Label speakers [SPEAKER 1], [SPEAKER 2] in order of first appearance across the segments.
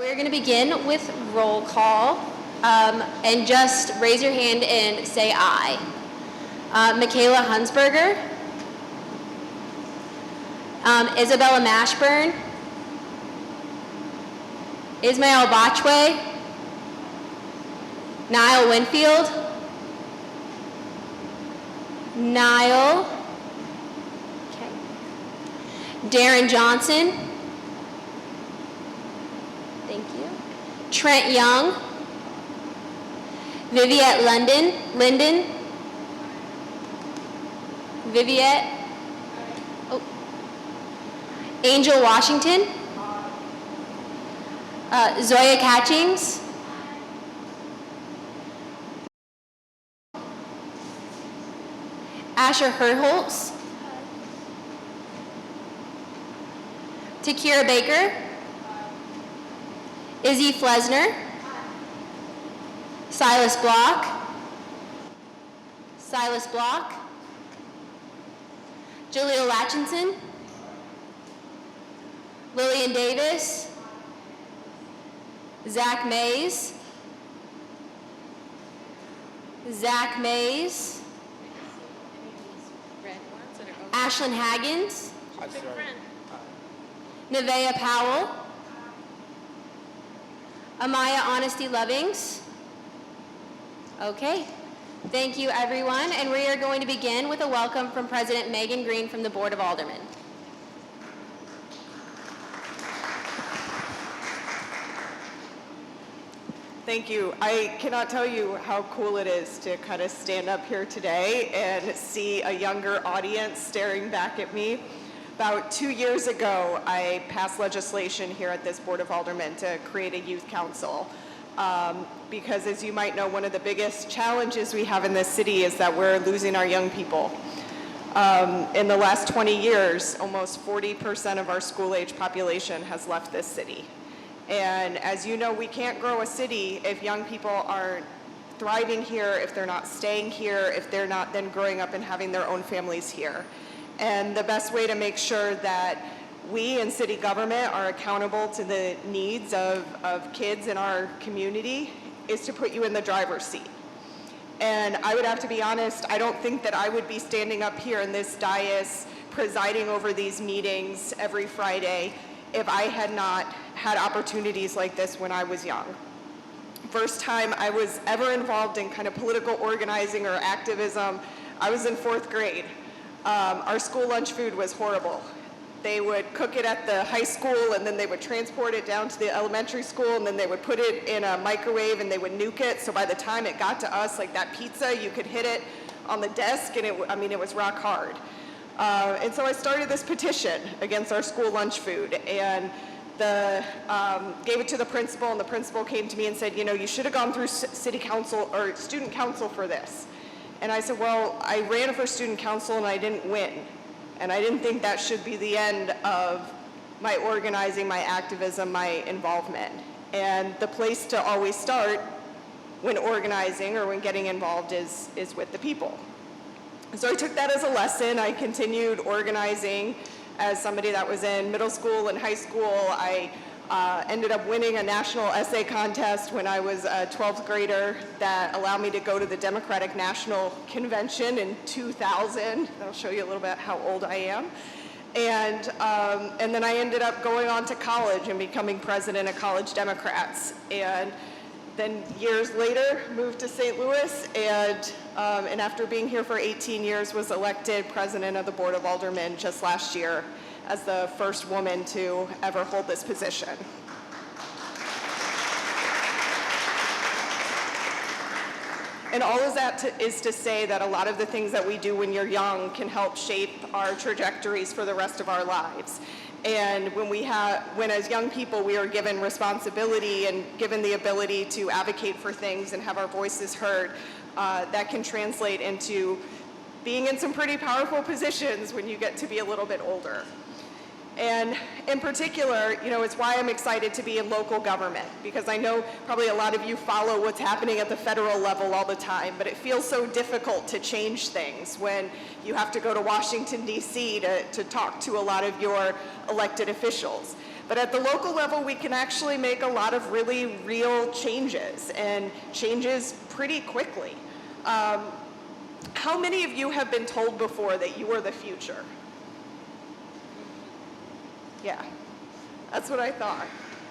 [SPEAKER 1] We're going to begin with roll call, and just raise your hand and say aye. Michaela Hunsberger, Isabella Mashburn, Ismail Bachway, Niall Winfield, Niall, okay. Darren Johnson, thank you. Trent Young, Viviette Linden, Viviette, oh. Angel Washington, Zoya Catchings, Asher Herholtz, Takira Baker, Izzy Flesner, Silas Block, Jaleel Latchinson, Lillian Davis, Zach Mays, Ashlyn Haggins, Nevaeh Powell, Amaya Honesty Lovings. Okay, thank you everyone, and we are going to begin with a welcome from President Megan Green from the Board of Aldermen.
[SPEAKER 2] Thank you. I cannot tell you how cool it is to kind of stand up here today and see a younger audience staring back at me. About 2 years ago, I passed legislation here at this Board of Aldermen to create a youth council. Because as you might know, one of the biggest challenges we have in this city is that we're losing our young people. In the last 20 years, almost 40% of our school-age population has left this city. And as you know, we can't grow a city if young people aren't thriving here, if they're not staying here, if they're not then growing up and having their own families here. And the best way to make sure that we in city government are accountable to the needs of kids in our community is to put you in the driver's seat. And I would have to be honest, I don't think that I would be standing up here in this dais presiding over these meetings every Friday if I had not had opportunities like this when I was young. First time I was ever involved in kind of political organizing or activism, I was in 4th grade. Our school lunch food was horrible. They would cook it at the high school and then they would transport it down to the elementary school and then they would put it in a microwave and they would nuke it. So by the time it got to us, like that pizza, you could hit it on the desk and it was rock hard. And so I started this petition against our school lunch food and gave it to the principal, and the principal came to me and said, you know, you should have gone through city council or student council for this. And I said, well, I ran for student council and I didn't win. And I didn't think that should be the end of my organizing, my activism, my involvement. And the place to always start when organizing or when getting involved is with the people. So I took that as a lesson. I continued organizing as somebody that was in middle school and high school. I ended up winning a national essay contest when I was a 12th grader that allowed me to go to the Democratic National Convention in 2000. That'll show you a little bit how old I am. And then I ended up going on to college and becoming president of College Democrats. And then years later, moved to St. Louis, and after being here for 18 years, was elected president of the Board of Aldermen just last year as the first woman to ever hold this position. And all of that is to say that a lot of the things that we do when you're young can help shape our trajectories for the rest of our lives. And when as young people we are given responsibility and given the ability to advocate for things and have our voices heard, that can translate into being in some pretty powerful positions when you get to be a little bit older. And in particular, you know, it's why I'm excited to be in local government, because I know probably a lot of you follow what's happening at the federal level all the time, but it feels so difficult to change things when you have to go to Washington, D.C. to talk to a lot of your elected officials. But at the local level, we can actually make a lot of really real changes, and changes pretty quickly. How many of you have been told before that you are the future? Yeah, that's what I thought.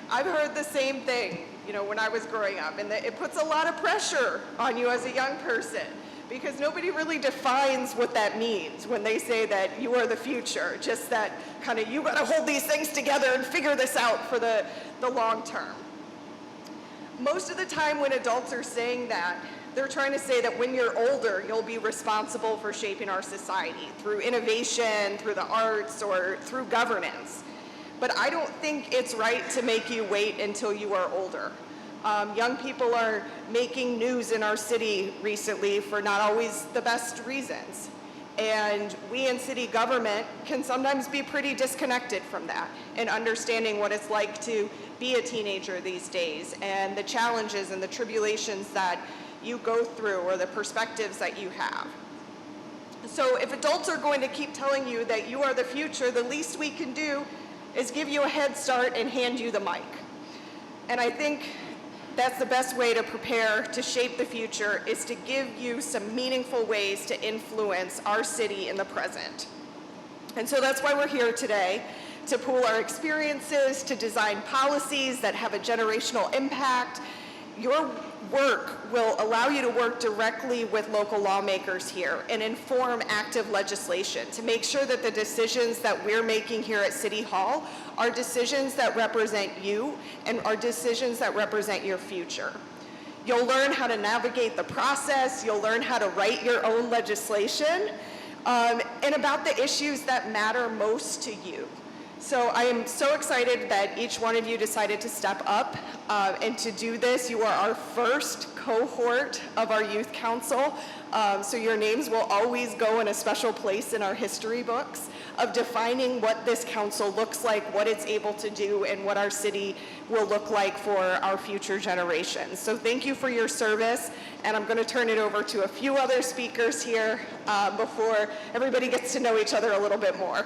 [SPEAKER 2] I've heard the same thing, when I was growing up, and it puts a lot of pressure on you as a young person, because nobody really defines what that means when they say that you are the future, just that kind of you got to hold these things together and figure this out for the long term. Most of the time when adults are saying that, they're trying to say that when you're older, you'll be responsible for shaping our society through innovation, through the arts, or through governance. But I don't think it's right to make you wait until you are older. Young people are making news in our city recently for not always the best reasons. And we in city government can sometimes be pretty disconnected from that and understanding what it's like to be a teenager these days and the challenges and the tribulations that you go through or the perspectives that you have. So if adults are going to keep telling you that you are the future, the least we can do is give you a head start and hand you the mic. And I think that's the best way to prepare to shape the future, is to give you some meaningful ways to influence our city in the present. And so that's why we're here today, to pool our experiences, to design policies that have a generational impact. Your work will allow you to work directly with local lawmakers here and inform active legislation to make sure that the decisions that we're making here at City Hall are decisions that represent you and are decisions that represent your future. You'll learn how to navigate the process, you'll learn how to write your own legislation, and about the issues that matter most to you. So I am so excited that each one of you decided to step up and to do this. You are our first cohort of our youth council, so your names will always go in a special place in our history books of defining what this council looks like, what it's able to do, and what our city will look like for our future generations. So thank you for your service, and I'm going to turn it over to a few other speakers here before everybody gets to know each other a little bit more.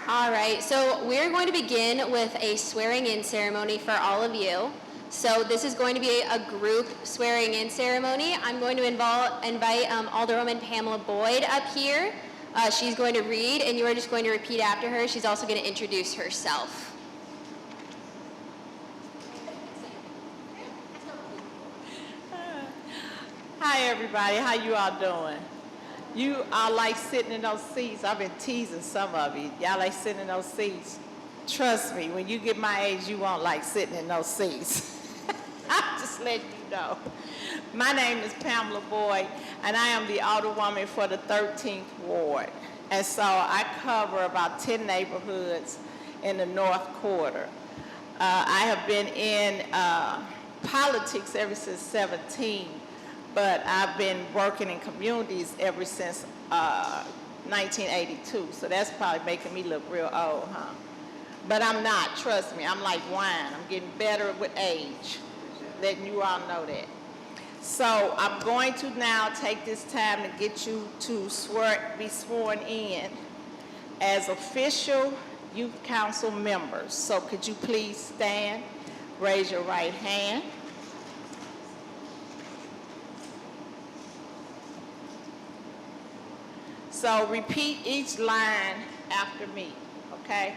[SPEAKER 1] All right, so we're going to begin with a swearing-in ceremony for all of you. So this is going to be a group swearing-in ceremony. I'm going to invite Alderwoman Pamela Boyd up here. She's going to read, and you are just going to repeat after her. She's also going to introduce herself.
[SPEAKER 3] Hi, everybody. How you all doing? You all like sitting in those seats. I've been teasing some of you. Y'all like sitting in those seats. Trust me, when you get my age, you won't like sitting in those seats. I'm just letting you know. My name is Pamela Boyd, and I am the Alderwoman for the 13th Ward. And so I cover about 10 neighborhoods in the North Quarter. I have been in politics ever since 17. But I've been working in communities ever since 1982, so that's probably making me look real old, huh? But I'm not, trust me, I'm like wine. I'm getting better with age, letting you all know that. So I'm going to now take this time to get you to be sworn in as official youth council members. So could you please stand, raise your right hand. So repeat each line after me, okay?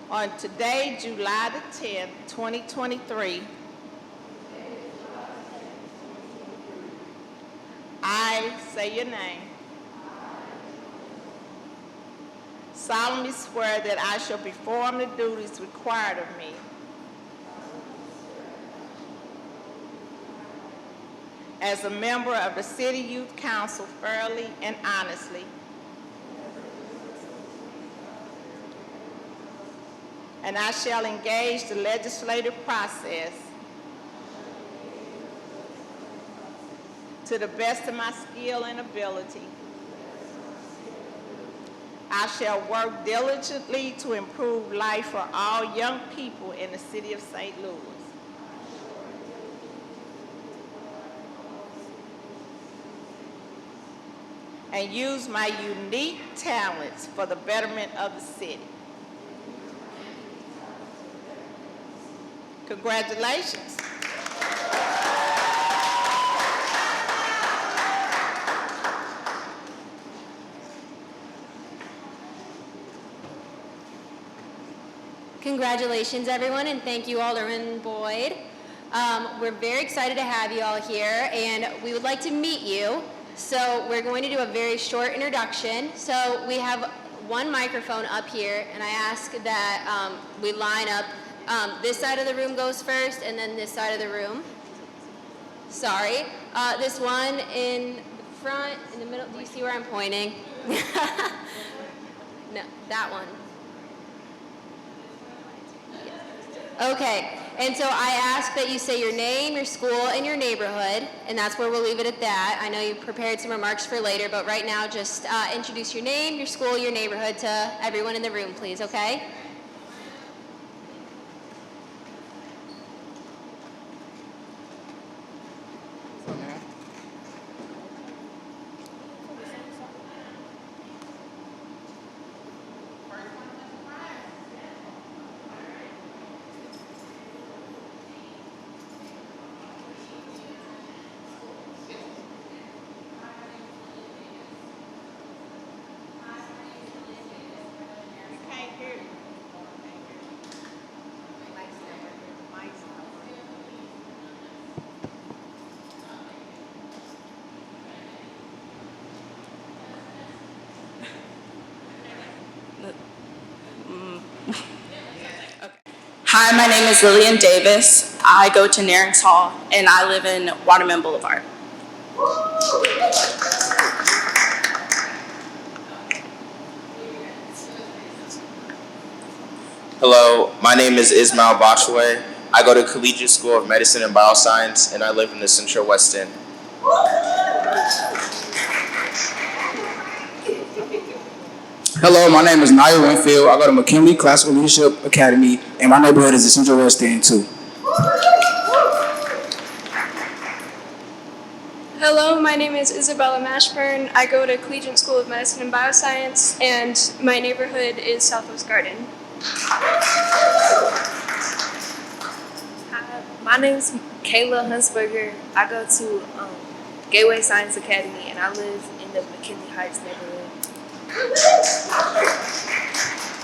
[SPEAKER 3] On today, July the 10th, 2023, I say your name. Solemnly swear that I shall perform the duties required of me as a member of the City Youth Council fairly and honestly, and I shall engage the legislative process to the best of my skill and ability. I shall work diligently to improve life for all young people in the city of St. Louis. and use my unique talents for the betterment of the city. Congratulations.
[SPEAKER 1] Congratulations, everyone, and thank you, Alderman Boyd. We're very excited to have you all here, and we would like to meet you. So we're going to do a very short introduction. So we have one microphone up here, and I ask that we line up. This side of the room goes first, and then this side of the room. Sorry. This one in the front, in the middle. Do you see where I'm pointing? No, that one. Okay, and so I ask that you say your name, your school, and your neighborhood, and that's where we'll leave it at that. I know you prepared some remarks for later, but right now just introduce your name, your school, your neighborhood to everyone in the room, please, okay?
[SPEAKER 4] Hi, my name is Lillian Davis. I go to Narings Hall, and I live in Waterman Boulevard.
[SPEAKER 5] Hello, my name is Ismail Bachway. I go to Collegiate School of Medicine and Bioscience, and I live in the Central West End.
[SPEAKER 6] Hello, my name is Naya Winfield. I go to McKinley Classical Leadership Academy, and my neighborhood is the Central West End, too.
[SPEAKER 7] Hello, my name is Isabella Mashburn. I go to Collegiate School of Medicine and Bioscience, and my neighborhood is Southwest Garden.
[SPEAKER 8] Hi, my name is Kayla Hunsberger. I go to Gateway Science Academy, and I live in the McKinley Heights neighborhood.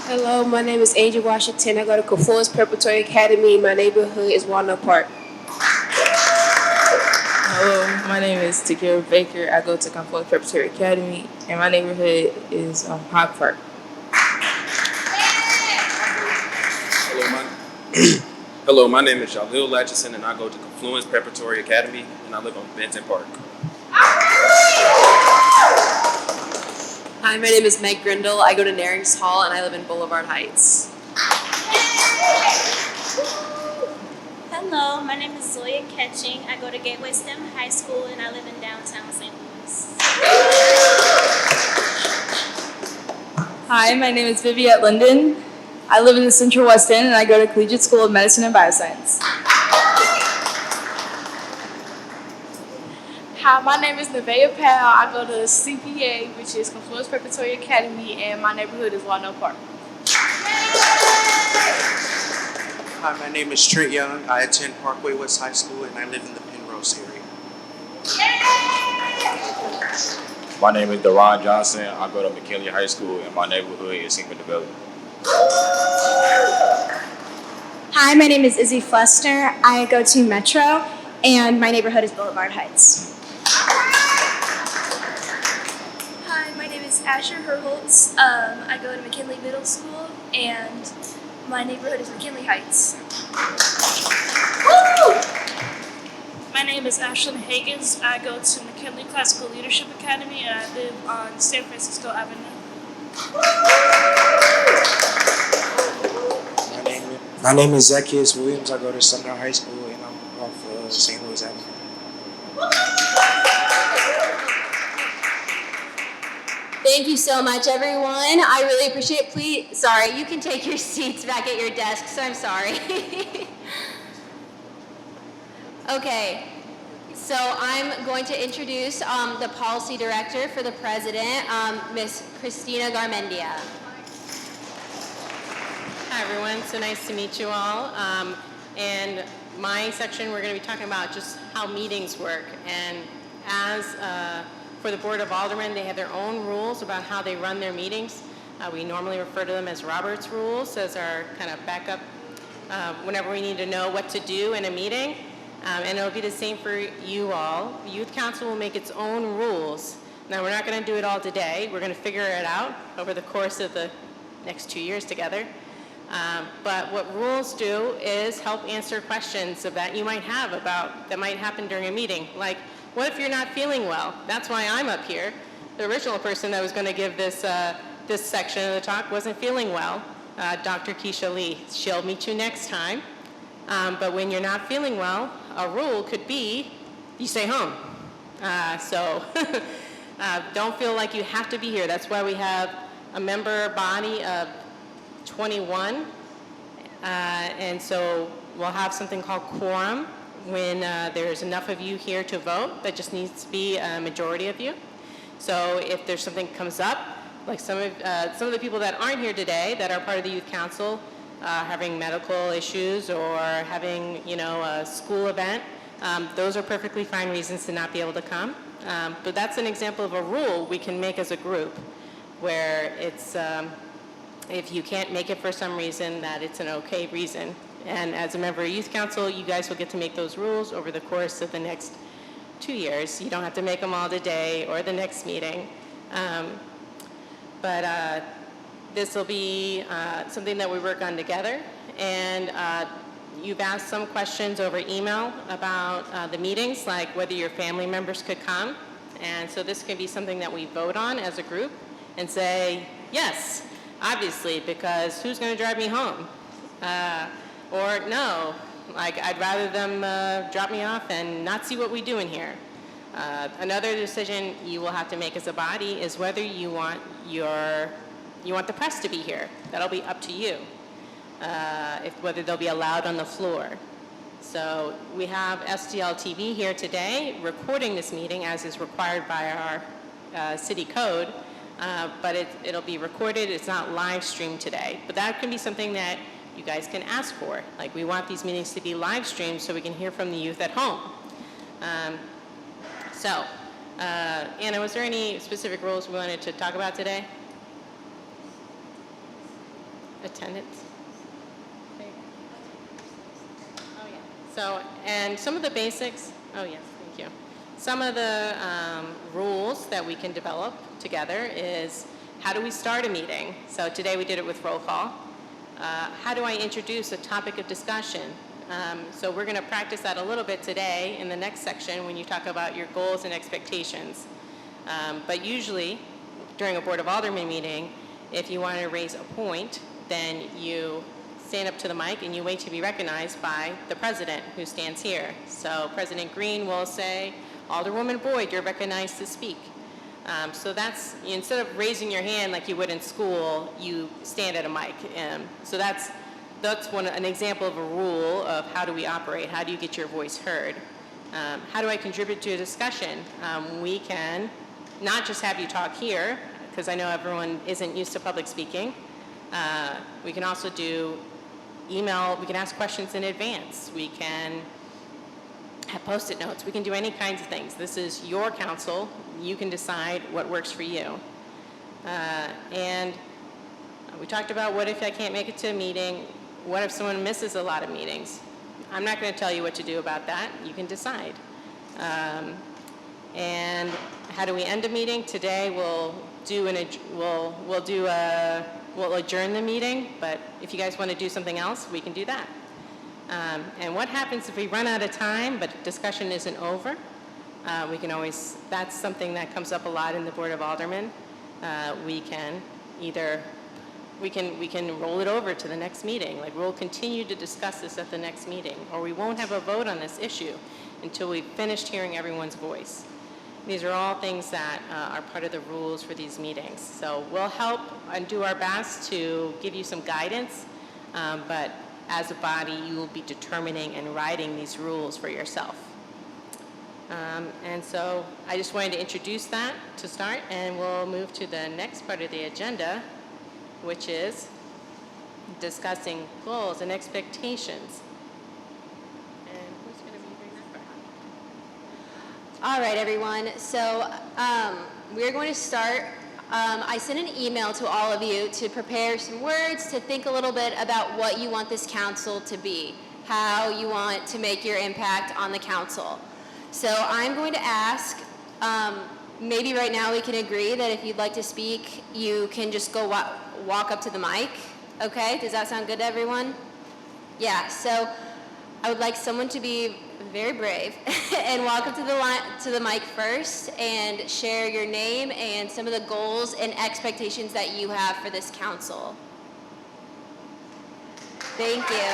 [SPEAKER 9] Hello, my name is Angel Washington. I go to Confluence Preparatory Academy. My neighborhood is Walnut Park.
[SPEAKER 10] Hello, my name is Takira Baker. I go to Confluence Preparatory Academy, and my neighborhood is Hyde Park.
[SPEAKER 11] Hello, my name is Jalil Latchison, and I go to Confluence Preparatory Academy, and I live on Benton Park.
[SPEAKER 12] Hi, my name is Meg Grindle. I go to Narings Hall, and I live in Boulevard Heights.
[SPEAKER 13] Hello, my name is Zoya Ketching. I go to Gateway STEM High School, and I live in downtown St. Louis.
[SPEAKER 10] Hi, my name is Viviette Linden. I live in the Central West End, and I go to Collegiate School of Medicine and Bioscience.
[SPEAKER 9] Hi, my name is Nevaeh Powell. I go to CPA, which is Confluence Preparatory Academy, and my neighborhood is Walnut Park.
[SPEAKER 14] Hi, my name is Trent Young. I attend Parkway West High School, and I live in the Penrose area.
[SPEAKER 15] My name is Deron Johnson. I go to McKinley High School, and my neighborhood is Senior Development.
[SPEAKER 16] Hi, my name is Izzy Fluster. I go to Metro, and my neighborhood is Boulevard Heights.
[SPEAKER 7] Hi, my name is Asher Herholtz. I go to McKinley Middle School, and my neighborhood is McKinley Heights.
[SPEAKER 17] My name is Ashlyn Higgins. I go to McKinley Classical Leadership Academy, and I live on San Francisco Avenue.
[SPEAKER 14] My name is Zacchaeus Williams. I go to Sumner High School, and I'm off St. Louis Avenue.
[SPEAKER 1] Thank you so much, everyone. I really appreciate it. Please, sorry, you can take your seats back at your desks. I'm sorry. Okay, So I'm going to introduce the policy director for the president, Ms. Christina Garmendia.
[SPEAKER 18] Hi everyone, so nice to meet you all. And my section, we're going to be talking about just how meetings work. And as for the Board of Aldermen, they have their own rules about how they run their meetings. We normally refer to them as Robert's Rules as our kind of backup whenever we need to know what to do in a meeting. And it'll be the same for you all. The Youth Council will make its own rules. Now, we're not going to do it all today. We're going to figure it out over the course of the next 2 years together. But what rules do is help answer questions that you might have about that might happen during a meeting. Like, what if you're not feeling well? That's why I'm up here. The original person that was going to give this this section of the talk wasn't feeling well, Dr. Keisha Lee. She'll meet you next time. But when you're not feeling well, a rule could be you stay home. So don't feel like you have to be here. That's why we have a member body of 21. And so we'll have something called quorum when there's enough of you here to vote. That just needs to be a majority of you. So if there's something comes up, like some of the people that aren't here today that are part of the Youth Council, having medical issues or having, a school event, those are perfectly fine reasons to not be able to come. But that's an example of a rule we can make as a group where it's, if you can't make it for some reason, that it's an okay reason. And as a member of Youth Council, you guys will get to make those rules over the course of the next 2 years. You don't have to make them all today or the next meeting. But this will be something that we work on together. And you've asked some questions over email about the meetings, like whether your family members could come. And so this can be something that we vote on as a group and say, yes, obviously, because who's going to drive me home? Or no, like I'd rather them drop me off and not see what we do in here. Another decision you will have to make as a body is whether you want the press to be here. That'll be up to you. Whether they'll be allowed on the floor. So we have STL TV here today recording this meeting as is required by our city code, but it'll be recorded. It's not live streamed today, but that can be something that you guys can ask for. Like, we want these meetings to be live streamed so we can hear from the youth at home. Anna, was there any specific rules we wanted to talk about today? Attendance. Oh yeah. So, and some of the basics. Oh yes, thank you. Some of the rules that we can develop together is how do we start a meeting? So today we did it with roll call. How do I introduce a topic of discussion? So we're going to practice that a little bit today in the next section when you talk about your goals and expectations. But usually during a Board of Aldermen meeting, if you want to raise a point, then you stand up to the mic and you wait to be recognized by the president who stands here. So President Green will say, Alderwoman Boyd, you're recognized to speak. So that's, instead of raising your hand like you would in school, you stand at a mic. So that's an example of a rule of how do we operate, how do you get your voice heard. How do I contribute to a discussion? We can not just have you talk here, because I know everyone isn't used to public speaking. We can also do email, we can ask questions in advance. We can have Post-it notes. We can do any kinds of things. This is your council. You can decide what works for you. And we talked about what if I can't make it to a meeting? What if someone misses a lot of meetings? I'm not going to tell you what to do about that. You can decide. And how do we end a meeting? Today we'll adjourn the meeting, but if you guys want to do something else, we can do that. And what happens if we run out of time but discussion isn't over? We can always, that's something that comes up a lot in the Board of Aldermen. We can roll it over to the next meeting. Like, we'll continue to discuss this at the next meeting, or we won't have a vote on this issue until we've finished hearing everyone's voice. These are all things that are part of the rules for these meetings. So we'll help and do our best to give you some guidance, but as a body, you will be determining and writing these rules for yourself. And so I just wanted to introduce that to start, and we'll move to the next part of the agenda, which is discussing goals and expectations. And who's going to be doing that for?
[SPEAKER 1] All right, everyone. So we're going to start. I sent an email to all of you to prepare some words, to think a little bit about what you want this council to be, how you want to make your impact on the council. So I'm going to ask, maybe right now we can agree that if you'd like to speak, you can just go walk up to the mic. Okay, does that sound good to everyone? Yeah, so I would like someone to be very brave and walk up to the mic first and share your name and some of the goals and expectations that you have for this council. Thank you.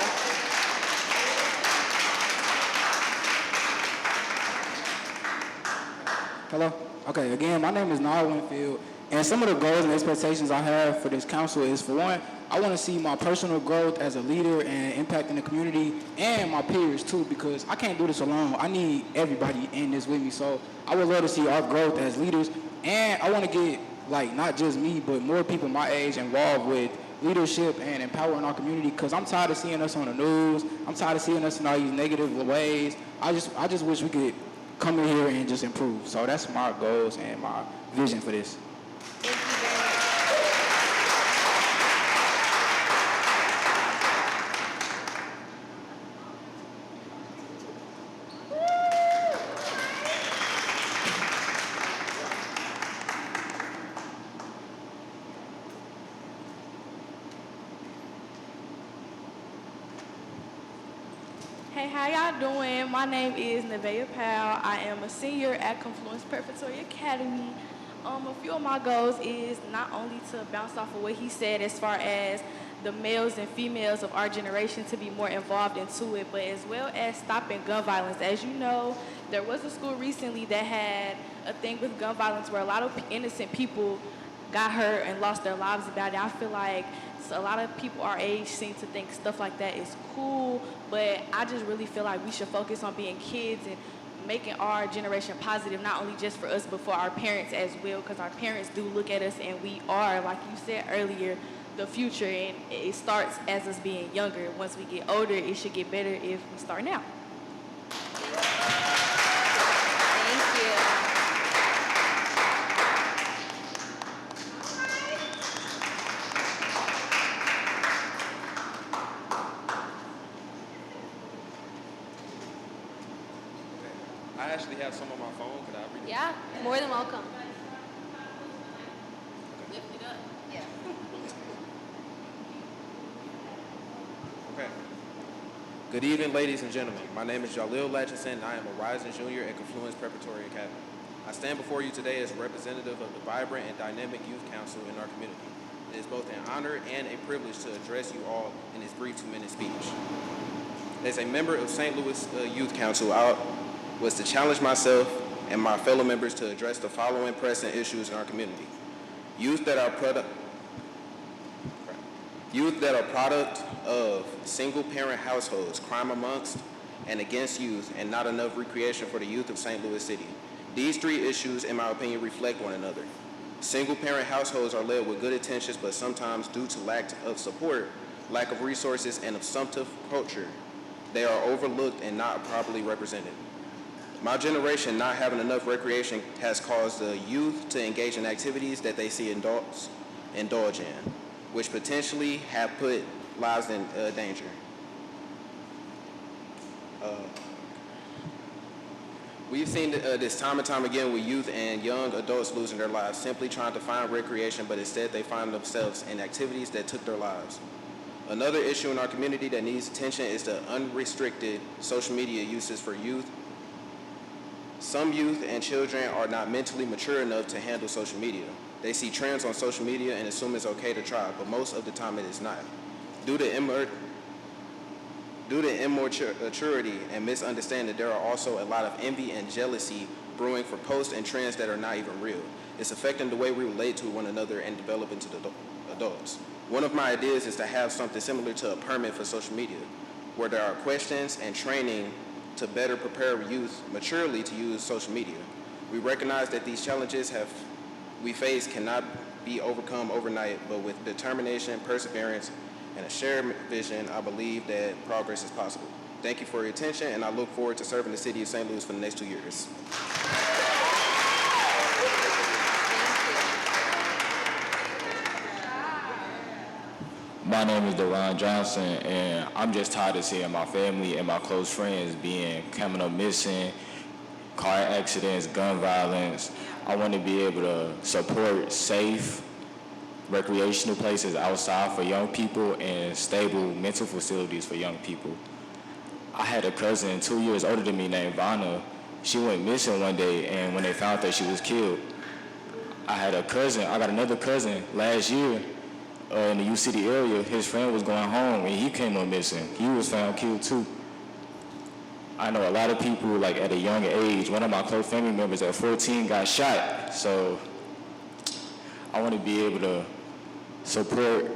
[SPEAKER 6] Hello? Okay, again, my name is Niall Winfield, and some of the goals and expectations I have for this council is, for one, I want to see my personal growth as a leader and impacting the community and my peers too, because I can't do this alone. I need everybody in this with me, so I would love to see our growth as leaders, and I want to get, like, not just me, but more people my age involved with leadership and empowering our community, because I'm tired of seeing us on the news. I'm tired of seeing us in all these negative ways. I just wish we could come in here and just improve. So that's my goals and my vision for this.
[SPEAKER 9] Hey, how y'all doing? My name is Nevaeh Powell. I am a senior at Confluence Preparatory Academy. A few of my goals is not only to bounce off of what he said as far as the males and females of our generation to be more involved into it, but as well as stopping gun violence. As you know, there was a school recently that had a thing with gun violence where a lot of innocent people got hurt and lost their lives about it. I feel like a lot of people our age seem to think stuff like that is cool, but I just really feel like we should focus on being kids and making our generation positive, not only just for us, but for our parents as well, because our parents do look at us and we are, like you said earlier, the future, and it starts as us being younger. Once we get older, it should get better if we start now.
[SPEAKER 1] Thank you.
[SPEAKER 11] I actually have some on my phone. Could I read it?
[SPEAKER 1] Yeah, more than welcome.
[SPEAKER 18] Lift it up.
[SPEAKER 1] Yeah.
[SPEAKER 11] Okay. Good evening, ladies and gentlemen. My name is Jalil Latchison, and I am a rising junior at Confluence Preparatory Academy. I stand before you today as a representative of the vibrant and dynamic youth council in our community. It is both an honor and a privilege to address you all in this brief 2-minute speech. As a member of St. Louis Youth Council, I was to challenge myself and my fellow members to address the following pressing issues in our community. Youth that are product of single-parent households, crime amongst and against youth, and not enough recreation for the youth of St. Louis City. These three issues, in my opinion, reflect one another. Single-parent households are led with good intentions, but sometimes due to lack of support, lack of resources, and assumptive culture, they are overlooked and not properly represented. My generation not having enough recreation has caused the youth to engage in activities that they see adults indulge in, which potentially have put lives in danger. We've seen this time and time again with youth and young adults losing their lives, simply trying to find recreation, but instead they find themselves in activities that took their lives. Another issue in our community that needs attention is the unrestricted social media uses for youth. Some youth and children are not mentally mature enough to handle social media. They see trends on social media and assume it's okay to try, but most of the time it is not. Due to immaturity and misunderstanding, there are also a lot of envy and jealousy brewing for posts and trends that are not even real. It's affecting the way we relate to one another and develop into the adults. One of my ideas is to have something similar to a permit for social media, where there are questions and training to better prepare youth maturely to use social media. We recognize that these challenges we face cannot be overcome overnight, but with determination, perseverance, and a shared vision, I believe that progress is possible. Thank you for your attention, and I look forward to serving the city of St. Louis for the next 2 years.
[SPEAKER 15] My name is Deron Johnson, and I'm just tired of seeing my family and my close friends coming up missing, car accidents, gun violence. I want to be able to support safe recreational places outside for young people and stable mental facilities for young people. I had a cousin 2 years older than me named Vanna. She went missing one day, and when they found her, she was killed. I got another cousin last year in the U City area. His friend was going home, and he came up missing. He was found killed too. I know a lot of people, like at a young age. One of my close family members at 14 got shot. So I want to be able to support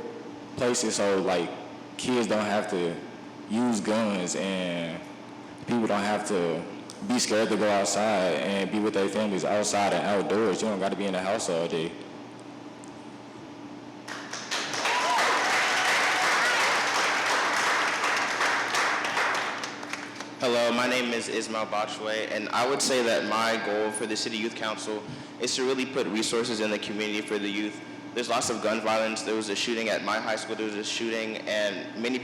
[SPEAKER 15] places so like kids don't have to use guns and people don't have to be scared to go outside and be with their families outside and outdoors. You don't got to be in the house all day.
[SPEAKER 5] Hello, my name is Ismail Bachway, and I would say that my goal for the City Youth Council is to really put resources in the community for the youth. There's lots of gun violence. There was a shooting at my high school. There was a shooting, and many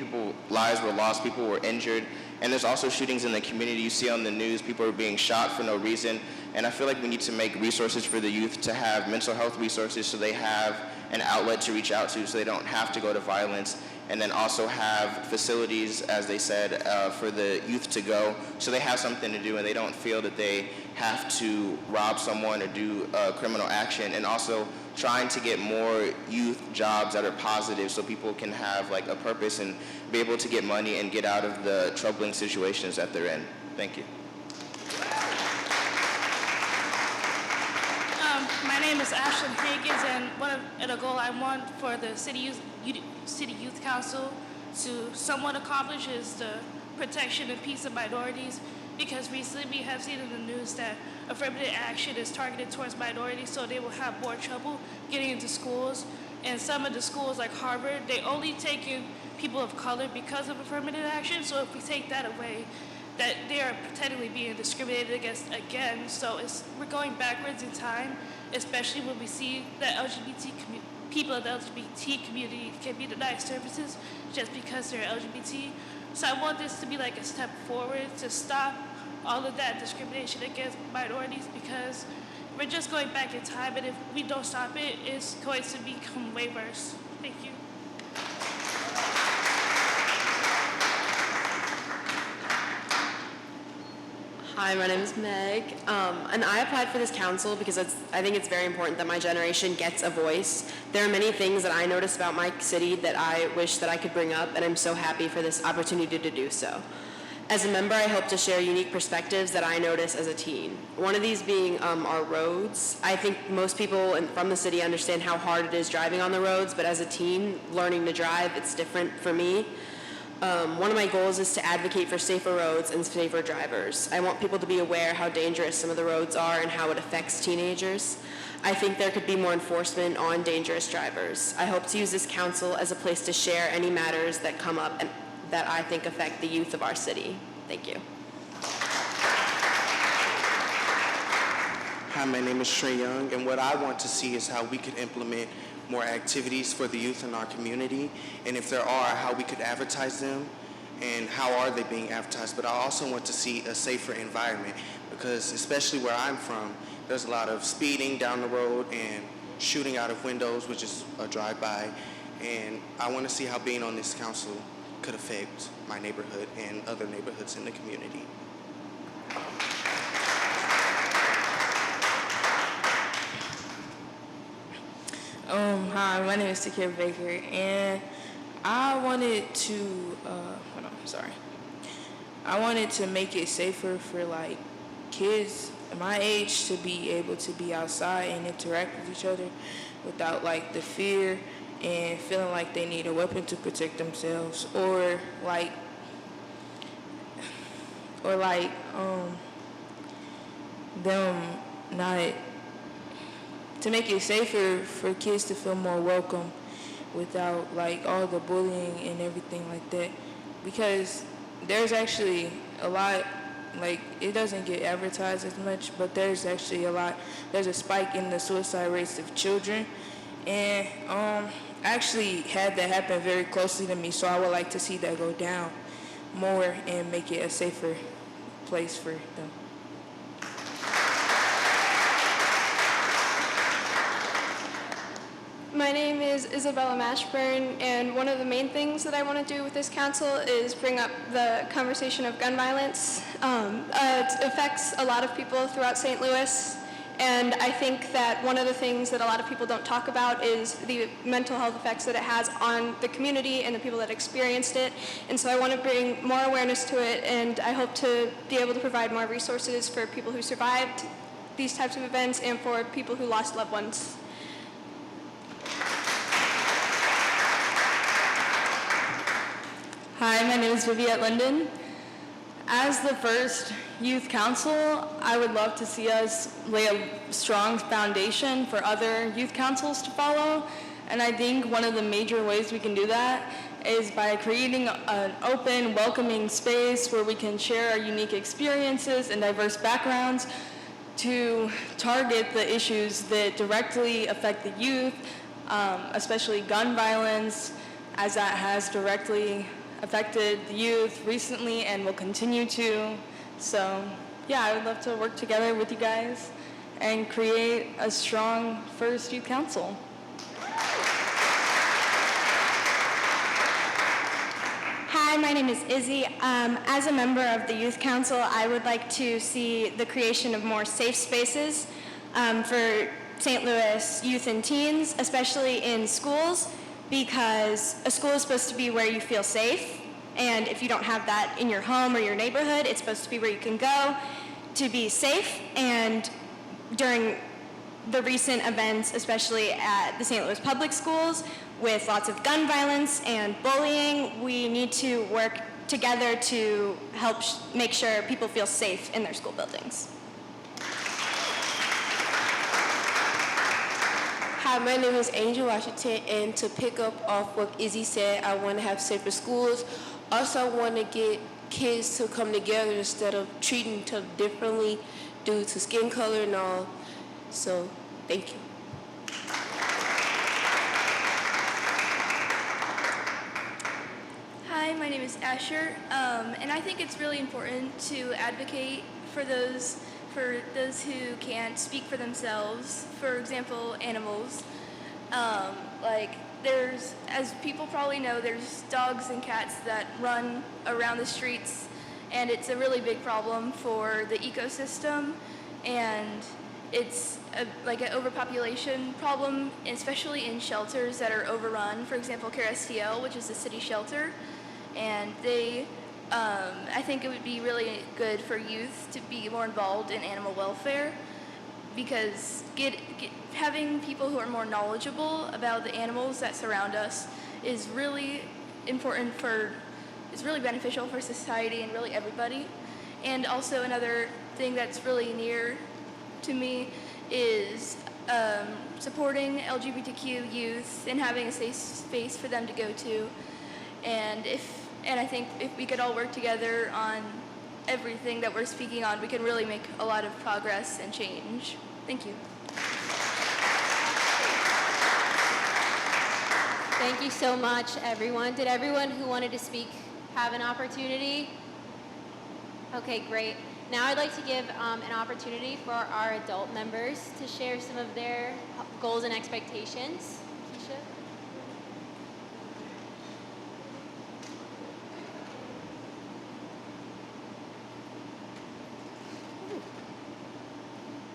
[SPEAKER 5] lives were lost. People were injured. And there's also shootings in the community. You see on the news, people are being shot for no reason. And I feel like we need to make resources for the youth to have mental health resources so they have an outlet to reach out to so they don't have to go to violence. And then also have facilities, as they said, for the youth to go so they have something to do and they don't feel that they have to rob someone or do criminal action. And also trying to get more youth jobs that are positive so people can have like a purpose and be able to get money and get out of the troubling situations that they're in. Thank you.
[SPEAKER 17] My name is Ashlyn Higgins, and a goal I want for the City Youth Council to somewhat accomplish is the protection and peace of minorities, because recently we have seen in the news that affirmative action is targeted towards minorities, so they will have more trouble getting into schools. And some of the schools like Harvard, they only take in people of color because of affirmative action, so if we take that away, that they are potentially being discriminated against again. So we're going backwards in time, especially when we see that people of the LGBT community can be denied services just because they're LGBT. So I want this to be like a step forward to stop all of that discrimination against minorities, because we're just going back in time, and if we don't stop it, it's going to become way worse. Thank you.
[SPEAKER 12] Hi, my name is Meg, and I applied for this council because I think it's very important that my generation gets a voice. There are many things that I notice about my city that I wish that I could bring up, and I'm so happy for this opportunity to do so. As a member, I hope to share unique perspectives that I notice as a teen. One of these being our roads. I think most people from the city understand how hard it is driving on the roads, but as a teen, learning to drive, it's different for me. One of my goals is to advocate for safer roads and safer drivers. I want people to be aware how dangerous some of the roads are and how it affects teenagers. I think there could be more enforcement on dangerous drivers. I hope to use this council as a place to share any matters that come up and that I think affect the youth of our city. Thank you.
[SPEAKER 14] Hi, my name is Trey Young, and what I want to see is how we could implement more activities for the youth in our community, and if there are, how we could advertise them and how are they being advertised. But I also want to see a safer environment, because especially where I'm from, there's a lot of speeding down the road and shooting out of windows, which is a drive-by, and I want to see how being on this council could affect my neighborhood and other neighborhoods in the community.
[SPEAKER 10] Hi, my name is Takir Baker, and I wanted to, I wanted to make it safer for like kids my age to be able to be outside and interact with each other without like the fear and feeling like they need a weapon to protect themselves, or like or like them not, to make it safer for kids to feel more welcome without like all the bullying and everything like that. Because there's actually a lot, like it doesn't get advertised as much, but there's actually there's a spike in the suicide rates of children. And I actually had that happen very closely to me, so I would like to see that go down more and make it a safer place for them.
[SPEAKER 19] My name is Isabella Mashburn, and one of the main things that I want to do with this council is bring up the conversation of gun violence. It affects a lot of people throughout St. Louis, and I think that one of the things that a lot of people don't talk about is the mental health effects that it has on the community and the people that experienced it. And so I want to bring more awareness to it, and I hope to be able to provide more resources for people who survived these types of events and for people who lost loved ones.
[SPEAKER 20] Hi, my name is Viviette Linden. As the first youth council, I would love to see us lay a strong foundation for other youth councils to follow. And I think one of the major ways we can do that is by creating an open, welcoming space where we can share our unique experiences and diverse backgrounds to target the issues that directly affect the youth, especially gun violence, as that has directly affected the youth recently and will continue to. So yeah, I would love to work together with you guys and create a strong first youth council.
[SPEAKER 16] Hi, my name is Izzy. As a member of the Youth Council, I would like to see the creation of more safe spaces for St. Louis youth and teens, especially in schools, because a school is supposed to be where you feel safe, and if you don't have that in your home or your neighborhood, it's supposed to be where you can go to be safe. And during the recent events, especially at the St. Louis public schools, with lots of gun violence and bullying, we need to work together to help make sure people feel safe in their school buildings.
[SPEAKER 21] Hi, my name is Angel Washington, and to pick up off what Izzy said, I want to have safer schools. Also, I want to get kids to come together instead of treating each other differently due to skin color and all. So, thank you.
[SPEAKER 7] Hi, my name is Asher, and I think it's really important to advocate for those who can't speak for themselves. For example, animals. There's, as people probably know, there's dogs and cats that run around the streets, and it's a really big problem for the ecosystem, and it's like an overpopulation problem, especially in shelters that are overrun. For example, KRSTL, which is a city shelter, and I think it would be really good for youth to be more involved in animal welfare, because having people who are more knowledgeable about the animals that surround us is really important is really beneficial for society and really everybody. And also another thing that's really near to me is supporting LGBTQ youth and having a safe space for them to go to. And I think if we could all work together on everything that we're speaking on, we can really make a lot of progress and change. Thank you.
[SPEAKER 1] Thank you so much, everyone. Did everyone who wanted to speak have an opportunity? Okay, great. Now I'd like to give an opportunity for our adult members to share some of their goals and expectations. Keisha?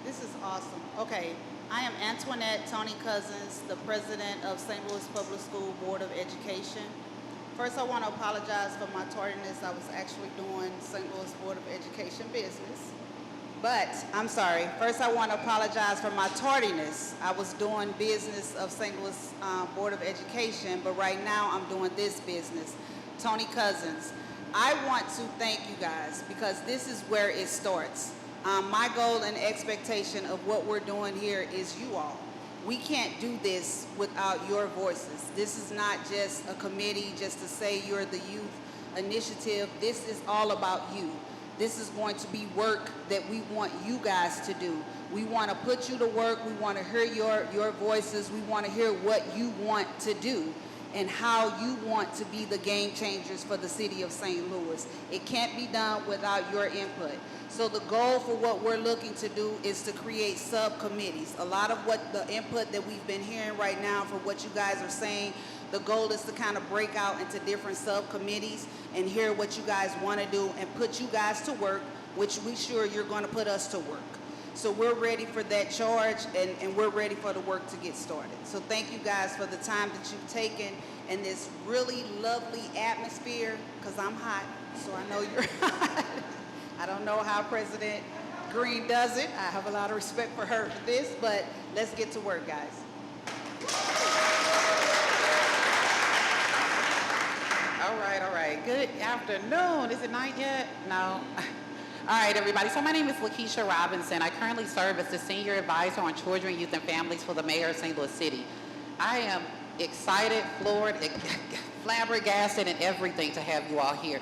[SPEAKER 22] This is awesome. Okay, I am Antoinette Tony Cousins, the president of St. Louis Public School Board of Education. First, I want to apologize for my tardiness. I was actually doing St. Louis Board of Education business. But, I'm sorry. First, I want to apologize for my tardiness. I was doing business of St. Louis Board of Education, but right now I'm doing this business. Tony Cousins. I want to thank you guys because this is where it starts. My goal and expectation of what we're doing here is you all. We can't do this without your voices. This is not just a committee just to say you're the youth initiative. This is all about you. This is going to be work that we want you guys to do. We want to put you to work. We want to hear your voices. We want to hear what you want to do and how you want to be the game changers for the city of St. Louis. It can't be done without your input. So the goal for what we're looking to do is to create subcommittees. A lot of what the input that we've been hearing right now for what you guys are saying, the goal is to kind of break out into different subcommittees and hear what you guys want to do and put you guys to work, which we sure you're going to put us to work. So we're ready for that charge, and we're ready for the work to get started. So thank you guys for the time that you've taken in this really lovely atmosphere, because I'm hot, so I know you're hot. I don't know how President Green does it. I have a lot of respect for her for this, but let's get to work, guys.
[SPEAKER 2] All right. Good afternoon. Is it night yet? No. All right, everybody. So my name is Lakeisha Robinson. I currently serve as the Senior Advisor on Children, Youth, and Families for the Mayor of St. Louis City. I am excited, floored, flabbergasted, and everything to have you all here.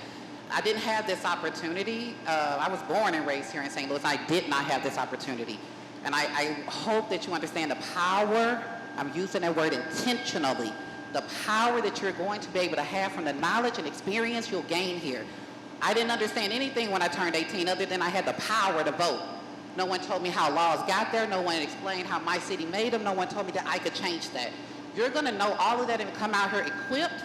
[SPEAKER 2] I didn't have this opportunity. I was born and raised here in St. Louis. I did not have this opportunity. And I hope that you understand the power, I'm using that word intentionally, the power that you're going to be able to have from the knowledge and experience you'll gain here. I didn't understand anything when I turned 18 other than I had the power to vote. No one told me how laws got there. No one explained how my city made them. No one told me that I could change that. You're going to know all of that and come out here equipped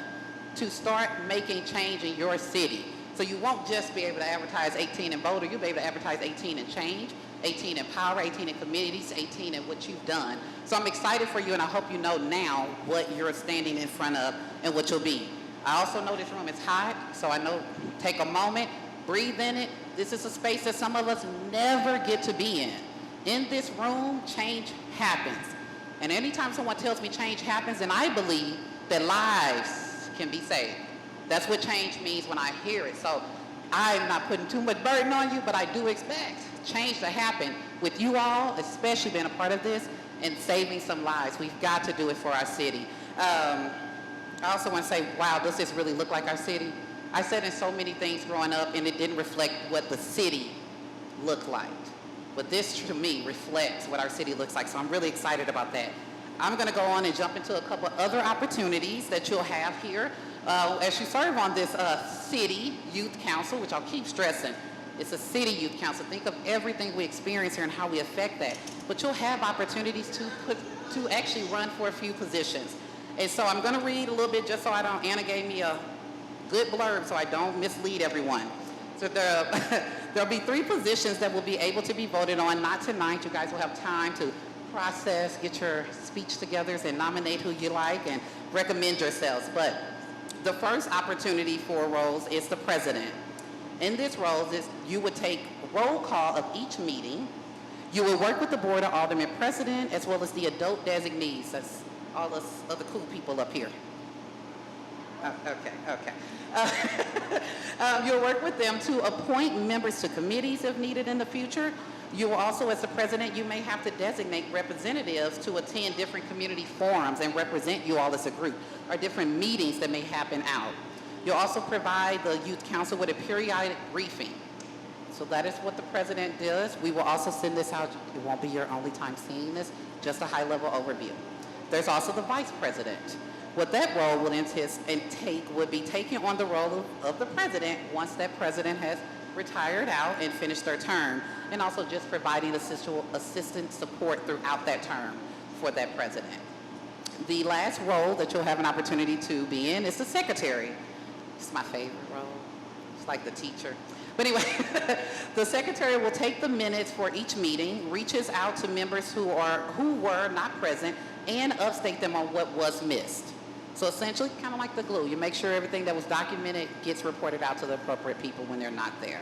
[SPEAKER 2] to start making change in your city. So you won't just be able to advertise 18 and voter. You'll be able to advertise 18 and change, 18 in power, 18 in communities, 18 in what you've done. So I'm excited for you, and I hope you know now what you're standing in front of and what you'll be. I also know this room is hot, so I know, take a moment, breathe in it. This is a space that some of us never get to be in. In this room, change happens. And anytime someone tells me change happens, and I believe that lives can be saved. That's what change means when I hear it. So I'm not putting too much burden on you, but I do expect change to happen with you all, especially being a part of this, and saving some lives. We've got to do it for our city. I also want to say, wow, does this really look like our city? I said in so many things growing up, and it didn't reflect what the city looked like. But this, to me, reflects what our city looks like, so I'm really excited about that. I'm going to go on and jump into a couple other opportunities that you'll have here as you serve on this City Youth Council, which I'll keep stressing. It's a City Youth Council. Think of everything we experience here and how we affect that. But you'll have opportunities to actually run for a few positions. And so I'm going to read a little bit just so I don't, Anna gave me a good blurb so I don't mislead everyone. So there'll be 3 positions that will be able to be voted on, not tonight. You guys will have time to process, get your speech together and nominate who you like and recommend yourselves. But the first opportunity for roles is the president. In this role, you would take roll call of each meeting. You will work with the Board of Aldermen president as well as the adult designees. That's all us other cool people up here. Okay. You'll work with them to appoint members to committees if needed in the future. You will also, as the president, you may have to designate representatives to attend different community forums and represent you all as a group, or different meetings that may happen out. You'll also provide the Youth Council with a periodic briefing. So that is what the president does. We will also send this out. It won't be your only time seeing this, just a high-level overview. There's also the vice president. What that role would intake would be taking on the role of the president once that president has retired out and finished their term, and also just providing assistant support throughout that term for that president. The last role that you'll have an opportunity to be in is the secretary. It's my favorite role. It's like the teacher. But anyway, the secretary will take the minutes for each meeting, reaches out to members who were not present, and update them on what was missed. So essentially, kind of like the glue, you make sure everything that was documented gets reported out to the appropriate people when they're not there.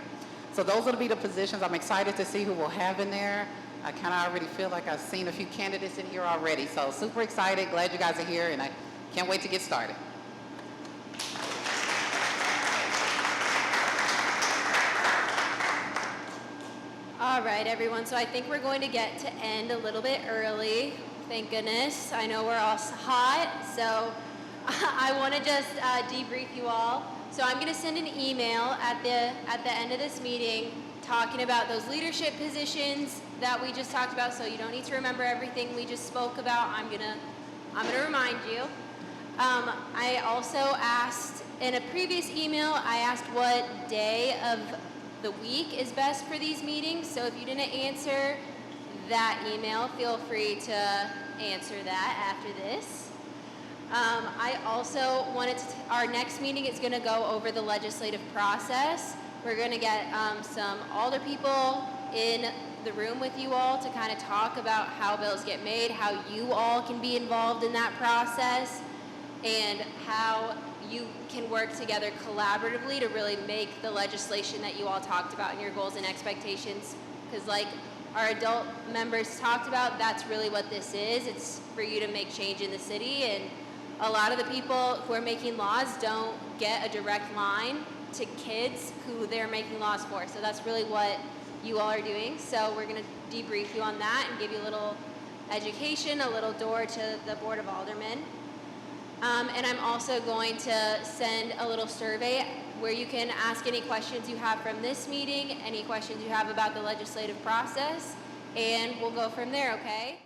[SPEAKER 2] So those will be the positions. I'm excited to see who we'll have in there. I kind of already feel like I've seen a few candidates in here already. So super excited, glad you guys are here, and I can't wait to get started.
[SPEAKER 1] All right, everyone. So I think we're going to get to end a little bit early. Thank goodness. I know we're all hot, so I want to just debrief you all. So I'm going to send an email at the end of this meeting talking about those leadership positions that we just talked about. So you don't need to remember everything we just spoke about. I'm gonna remind you. I also asked in a previous email. I asked what day of the week is best for these meetings. So if you didn't answer that email, feel free to answer that after this. I also wanted to, our next meeting is going to go over the legislative process. We're going to get some alder people in the room with you all to kind of talk about how bills get made, how you all can be involved in that process, and how you can work together collaboratively to really make the legislation that you all talked about in your goals and expectations. Because like our adult members talked about, that's really what this is. It's for you to make change in the city, and a lot of the people who are making laws don't get a direct line to kids who they're making laws for. So that's really what you all are doing. So we're going to debrief you on that and give you a little education, a little door to the Board of Aldermen. And I'm also going to send a little survey where you can ask any questions you have from this meeting, any questions you have about the legislative process, and we'll go from there, okay?